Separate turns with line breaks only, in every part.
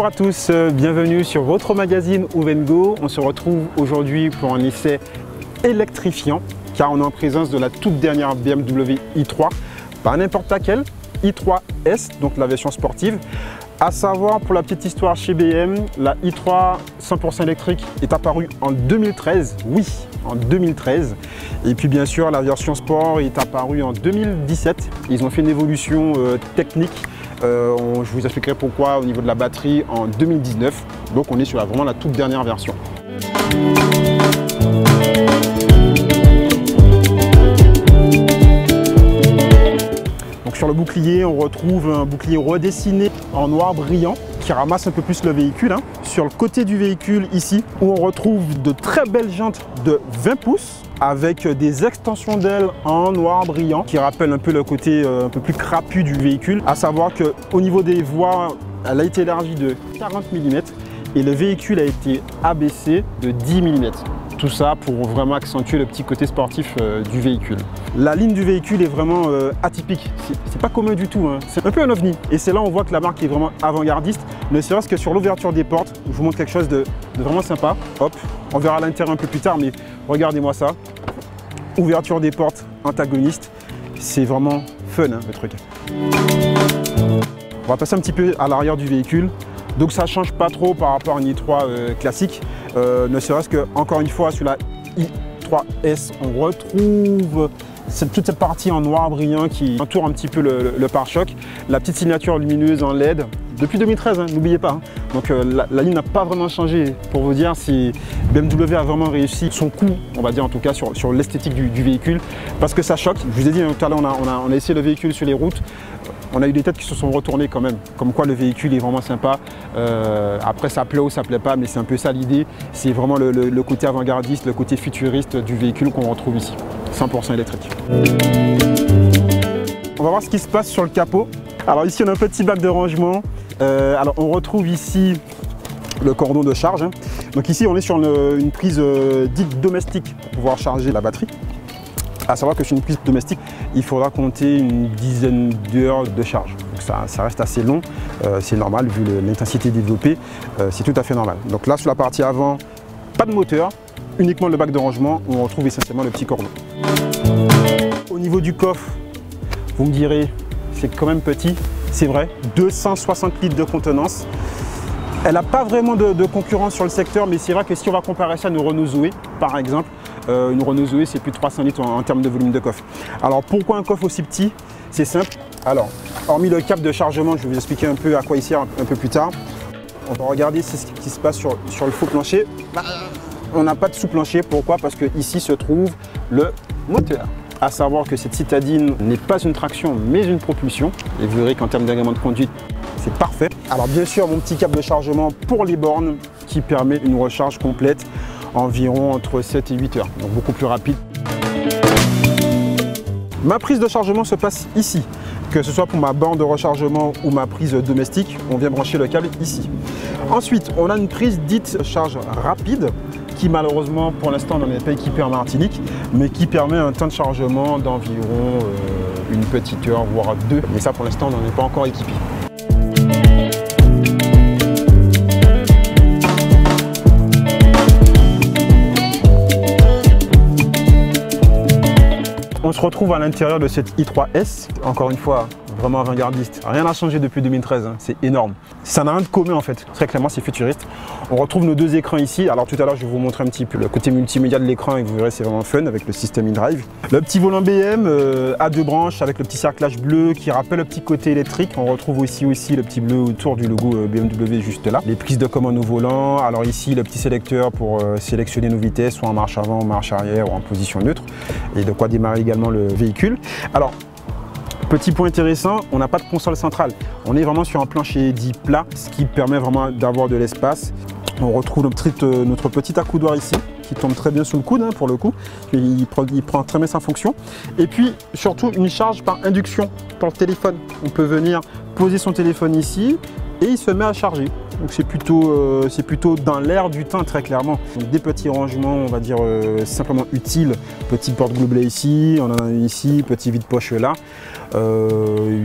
Bonjour à tous, bienvenue sur votre magazine Uvengo. On se retrouve aujourd'hui pour un essai électrifiant car on est en présence de la toute dernière BMW i3, pas n'importe laquelle, i3S, donc la version sportive. À savoir, pour la petite histoire chez BM, la i3 100% électrique est apparue en 2013, oui, en 2013. Et puis bien sûr, la version sport est apparue en 2017. Ils ont fait une évolution technique. Je vous expliquerai pourquoi au niveau de la batterie en 2019. Donc on est sur vraiment la toute dernière version. Donc sur le bouclier, on retrouve un bouclier redessiné en noir brillant qui ramasse un peu plus le véhicule. Sur le côté du véhicule ici, où on retrouve de très belles jantes de 20 pouces avec des extensions d'ailes en noir brillant qui rappellent un peu le côté un peu plus crapus du véhicule. À savoir qu'au niveau des voies, elle a été élargie de 40 mm et le véhicule a été abaissé de 10 mm. Tout ça pour vraiment accentuer le petit côté sportif du véhicule. La ligne du véhicule est vraiment atypique, c'est pas commun du tout, hein. C'est un peu un ovni. Et c'est là où on voit que la marque est vraiment avant-gardiste, ne serait-ce que sur l'ouverture des portes. Je vous montre quelque chose de vraiment sympa. Hop, on verra l'intérieur un peu plus tard, mais regardez-moi ça. Ouverture des portes antagoniste, c'est vraiment fun hein, le truc. On va passer un petit peu à l'arrière du véhicule. Donc ça change pas trop par rapport à une i3 classique, ne serait-ce que, encore une fois, sur la i3S, on retrouve toute cette partie en noir brillant qui entoure un petit peu le pare-choc. La petite signature lumineuse en LED, depuis 2013, hein, n'oubliez pas. Hein. Donc la ligne n'a pas vraiment changé. Pour vous dire, si BMW a vraiment réussi son coup, on va dire en tout cas sur l'esthétique du véhicule, parce que ça choque. Je vous ai dit tout à l'heure, on a essayé le véhicule sur les routes. On a eu des têtes qui se sont retournées quand même, comme quoi le véhicule est vraiment sympa. Après ça plaît ou ça plaît pas, mais c'est un peu ça l'idée. C'est vraiment le côté avant-gardiste, le côté futuriste du véhicule qu'on retrouve ici, 100% électrique. On va voir ce qui se passe sur le capot. Alors ici on a un petit bac de rangement. Alors on retrouve ici le cordon de charge. Hein. Donc ici on est sur une prise dite domestique pour pouvoir charger la batterie. À savoir que sur une prise domestique, il faudra compter une dizaine d'heures de charge. Donc ça reste assez long, c'est normal vu l'intensité développée, c'est tout à fait normal. Donc là sur la partie avant, pas de moteur, uniquement le bac de rangement où on retrouve essentiellement le petit cordon. Au niveau du coffre, vous me direz, c'est quand même petit, c'est vrai, 260 litres de contenance. Elle n'a pas vraiment de concurrence sur le secteur, mais c'est vrai que si on va comparer ça à une Renault Zoé, par exemple, une Renault Zoé, c'est plus de 300 litres en termes de volume de coffre. Alors pourquoi un coffre aussi petit? C'est simple. Alors, hormis le câble de chargement, je vais vous expliquer un peu à quoi il sert un peu plus tard. On va regarder ce qui se passe sur le faux plancher. On n'a pas de sous-plancher. Pourquoi? Parce que ici se trouve le moteur. À savoir que cette citadine n'est pas une traction, mais une propulsion. Et vous verrez qu'en termes d'agrément de conduite, c'est parfait. Alors bien sûr, mon petit câble de chargement pour les bornes qui permet une recharge complète environ entre 7 et 8 heures, donc beaucoup plus rapide. Ma prise de chargement se passe ici, que ce soit pour ma borne de rechargement ou ma prise domestique, on vient brancher le câble ici. Ensuite, on a une prise dite charge rapide, qui malheureusement pour l'instant n'en est pas équipée en Martinique, mais qui permet un temps de chargement d'environ une petite heure, voire 2. Mais ça pour l'instant on n'en est pas encore équipé. On se retrouve à l'intérieur de cette i3S, encore une fois, vraiment avant-gardiste. Rien n'a changé depuis 2013, hein. C'est énorme. Ça n'a rien de commun en fait, très clairement c'est futuriste. On retrouve nos deux écrans ici. Alors tout à l'heure je vais vous montrer un petit peu le côté multimédia de l'écran et vous verrez c'est vraiment fun avec le système in-drive. Le petit volant BM à deux branches avec le petit cerclage bleu qui rappelle le petit côté électrique. On retrouve aussi le petit bleu autour du logo BMW juste là. Les prises de commande au volant. Alors ici le petit sélecteur pour sélectionner nos vitesses, soit en marche avant, en marche arrière ou en position neutre. Et de quoi démarrer également le véhicule. Alors petit point intéressant, on n'a pas de console centrale. On est vraiment sur un plancher dit plat, ce qui permet vraiment d'avoir de l'espace. On retrouve notre petit accoudoir ici, qui tombe très bien sous le coude hein, pour le coup. Il prend très bien sa fonction. Et puis surtout une charge par induction pour le téléphone. On peut venir poser son téléphone ici et il se met à charger. Donc c'est plutôt dans l'air du temps très clairement. Donc des petits rangements, on va dire simplement utiles. Petite porte gobelet ici, on en a ici, petit vide-poche là.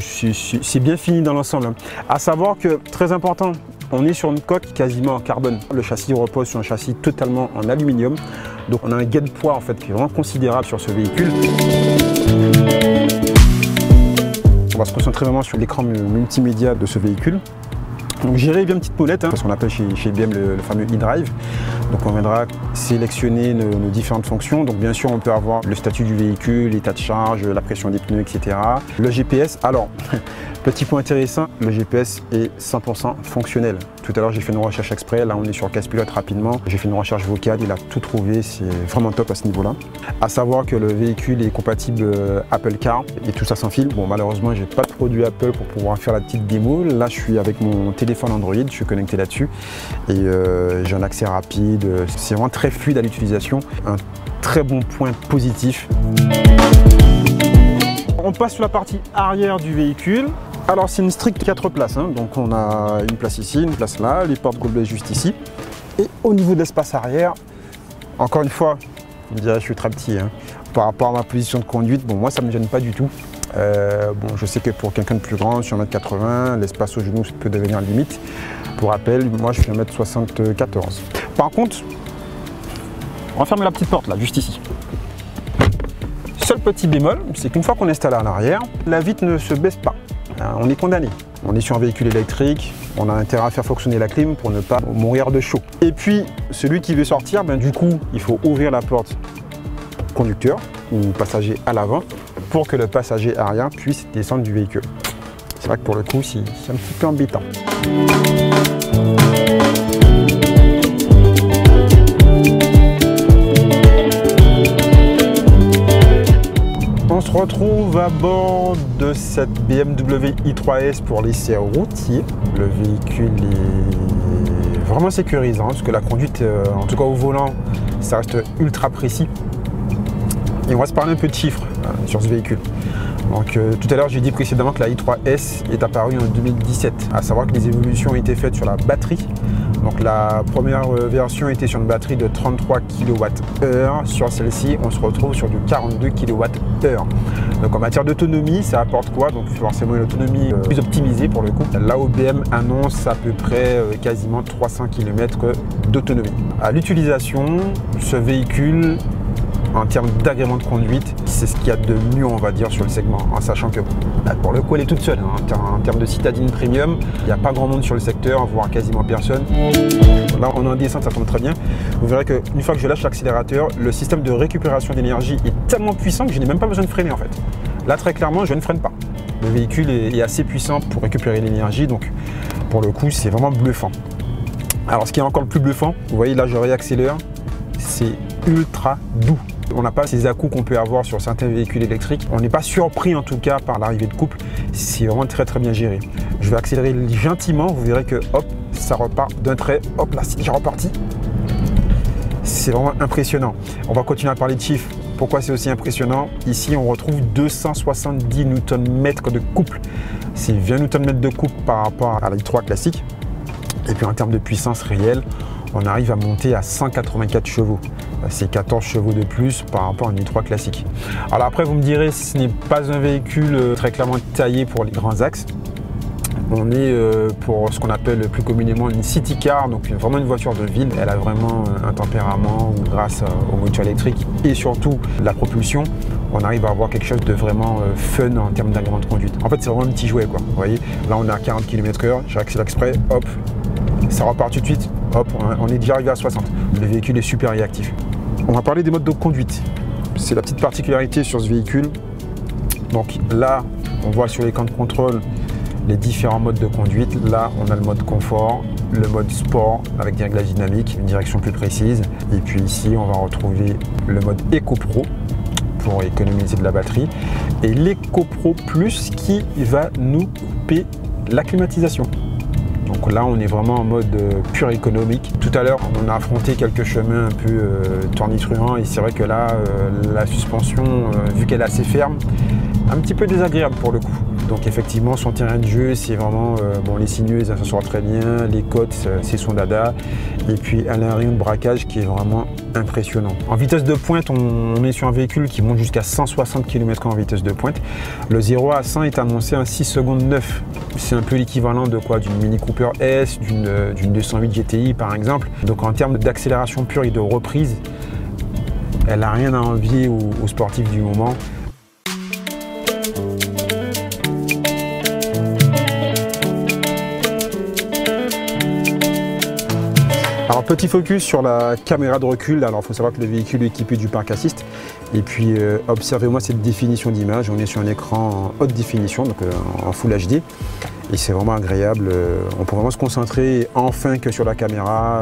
C'est bien fini dans l'ensemble. À savoir que, très important, On est sur une coque quasiment en carbone. Le châssis repose sur un châssis totalement en aluminium. Donc on a un gain de poids en fait qui est vraiment considérable sur ce véhicule. On va se concentrer vraiment sur l'écran multimédia de ce véhicule. Donc j'ai réglé une petite molette, parce qu'on appelle chez IBM le fameux e-drive. Donc on viendra sélectionner nos différentes fonctions. Donc bien sûr on peut avoir le statut du véhicule, l'état de charge, la pression des pneus, etc. Le GPS, alors petit point intéressant, le GPS est 100% fonctionnel. Tout à l'heure j'ai fait une recherche exprès, là on est sur Casse Pilote rapidement. J'ai fait une recherche vocale, il a tout trouvé, c'est vraiment top à ce niveau-là. À savoir que le véhicule est compatible Apple Car et tout ça sans fil. Bon malheureusement j'ai pas de produit Apple pour pouvoir faire la petite démo. Là je suis avec mon téléphone Android, je suis connecté là-dessus et j'ai un accès rapide. C'est vraiment très fluide à l'utilisation, un très bon point positif. On passe sur la partie arrière du véhicule. Alors c'est une stricte 4 places, hein. Donc on a une place ici, une place là, les portes gobelets juste ici. Et au niveau de l'espace arrière, encore une fois, je dirais que je suis très petit, hein. Par rapport à ma position de conduite, bon moi ça ne me gêne pas du tout. Bon, je sais que pour quelqu'un de plus grand, sur 1,80 m, l'espace au genou peut devenir limite. Pour rappel, moi je fais 1,74 m. Par contre, on va fermer la petite porte là, juste ici. Seul petit bémol, c'est qu'une fois qu'on est installé à l'arrière, la vitre ne se baisse pas. On est condamné. On est sur un véhicule électrique, on a intérêt à faire fonctionner la clim pour ne pas mourir de chaud. Et puis, celui qui veut sortir, du coup, il faut ouvrir la porte conducteur ou passager à l'avant pour que le passager arrière puisse descendre du véhicule. C'est vrai que pour le coup, c'est un petit peu embêtant. On se retrouve à bord de cette BMW i3S pour l'essai routier. Le véhicule est vraiment sécurisant parce que la conduite, en tout cas au volant, ça reste ultra précis. Et on va se parler un peu de chiffres sur ce véhicule. Donc tout à l'heure j'ai dit précédemment que la i3S est apparue en 2017, à savoir que les évolutions ont été faites sur la batterie. Donc la première version était sur une batterie de 33 kWh, sur celle-ci on se retrouve sur du 42 kWh. Donc en matière d'autonomie ça apporte quoi? Donc forcément une autonomie plus optimisée pour le coup. La OBM annonce à peu près quasiment 300 km d'autonomie. À l'utilisation, ce véhicule en termes d'agrément de conduite, c'est ce qu'il y a de mieux on va dire sur le segment, en sachant que pour le coup elle est toute seule, hein. En termes de citadine premium, il n'y a pas grand monde sur le secteur, voire quasiment personne. Là on est en descente, ça tombe très bien. Vous verrez qu'une fois que je lâche l'accélérateur, le système de récupération d'énergie est tellement puissant que je n'ai même pas besoin de freiner en fait. Là très clairement je ne freine pas. Le véhicule est assez puissant pour récupérer l'énergie, donc pour le coup c'est vraiment bluffant. Alors ce qui est encore le plus bluffant, vous voyez là je réaccélère, c'est ultra doux. On n'a pas ces à-coups qu'on peut avoir sur certains véhicules électriques. On n'est pas surpris en tout cas par l'arrivée de couple. C'est vraiment très bien géré. Je vais accélérer gentiment. Vous verrez que hop, ça repart d'un trait. Hop là, c'est déjà reparti. C'est vraiment impressionnant. On va continuer à parler de chiffres. Pourquoi c'est aussi impressionnant? Ici, on retrouve 270 Nm de couple. C'est 20 Nm de couple par rapport à la i3 classique. Et puis en termes de puissance réelle, on arrive à monter à 184 chevaux. C'est 14 chevaux de plus par rapport à une i3 classique. Alors après, vous me direz, ce n'est pas un véhicule très clairement taillé pour les grands axes. On est pour ce qu'on appelle plus communément une city car, donc vraiment une voiture de ville. Elle a vraiment un tempérament où, grâce au moteur électrique et surtout la propulsion, on arrive à avoir quelque chose de vraiment fun en termes d'agrément de conduite. En fait, c'est vraiment un petit jouet, quoi. Vous voyez, là on est à 40 km/h, j'accélère exprès, hop, ça repart tout de suite, hop, on est déjà arrivé à 60. Le véhicule est super réactif. On va parler des modes de conduite. C'est la petite particularité sur ce véhicule. Donc là, on voit sur l'écran de contrôle les différents modes de conduite. Là, on a le mode confort, le mode sport avec des réglages dynamiques, une direction plus précise. Et puis ici, on va retrouver le mode Eco Pro pour économiser de la batterie. Et l'Eco Pro Plus qui va nous couper la climatisation. Donc là, on est vraiment en mode pur économique. Tout à l'heure, on a affronté quelques chemins un peu tornitruants et c'est vrai que là, la suspension, vu qu'elle est assez ferme,
un petit peu désagréable pour le coup. Donc effectivement, son terrain de jeu, c'est vraiment bon, les sinueuses, ça sort très bien, les côtes, c'est son dada. Et puis elle a un rayon de braquage qui est vraiment impressionnant. En vitesse de pointe, on est sur un véhicule qui monte jusqu'à 160 km/h en vitesse de pointe. Le 0 à 100 est annoncé à 6 secondes 9. C'est un peu l'équivalent de quoi? D'une Mini Cooper S, d'une 208 GTI par exemple. Donc en termes d'accélération pure et de reprise, elle n'a rien à envier aux sportifs du moment.
Alors petit focus sur la caméra de recul. Alors il faut savoir que le véhicule est équipé du park assist. Et puis observez-moi cette définition d'image. On est sur un écran en haute définition, donc en Full HD. Et c'est vraiment agréable. On peut vraiment se concentrer enfin que sur la caméra.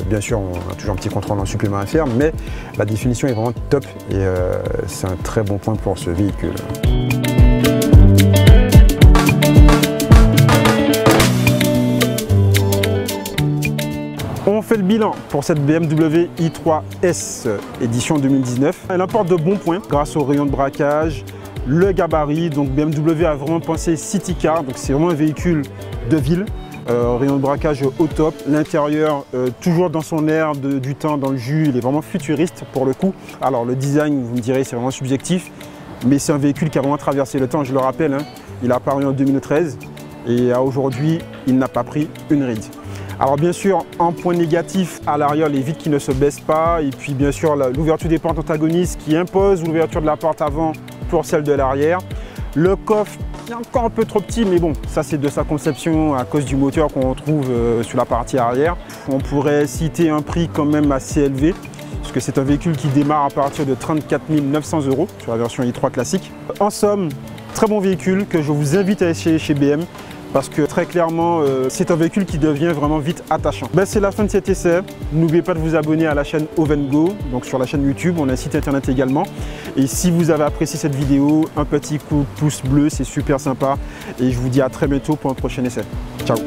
Bien sûr, on a toujours un petit contrôle en supplément à faire, mais la définition est vraiment top et c'est un très bon point pour ce véhicule. On fait le bilan pour cette BMW i3 édition 2019. Elle apporte de bons points grâce au rayon de braquage, le gabarit. Donc BMW a vraiment pensé City Car, donc c'est vraiment un véhicule de ville. Rayon de braquage au top, l'intérieur toujours dans son air du temps, dans le jus, il est vraiment futuriste pour le coup. Alors le design, vous me direz, c'est vraiment subjectif, mais c'est un véhicule qui a vraiment traversé le temps, je le rappelle, hein, il a apparu en 2013 et à aujourd'hui, il n'a pas pris une ride. Alors bien sûr, un point négatif à l'arrière, les vitres qui ne se baissent pas, et puis bien sûr l'ouverture des portes antagonistes qui impose l'ouverture de la porte avant pour celle de l'arrière. Le coffre est encore un peu trop petit, mais bon, ça c'est de sa conception à cause du moteur qu'on retrouve sur la partie arrière. On pourrait citer un prix quand même assez élevé, parce que c'est un véhicule qui démarre à partir de 34 900 € sur la version i3 classique. En somme, très bon véhicule que je vous invite à essayer chez BM. Parce que très clairement, c'est un véhicule qui devient vraiment vite attachant. C'est la fin de cet essai. N'oubliez pas de vous abonner à la chaîne Ovengo, donc sur la chaîne YouTube, on a un site internet également. Et si vous avez apprécié cette vidéo, un petit coup de pouce bleu, c'est super sympa. Et je vous dis à très bientôt pour un prochain essai. Ciao!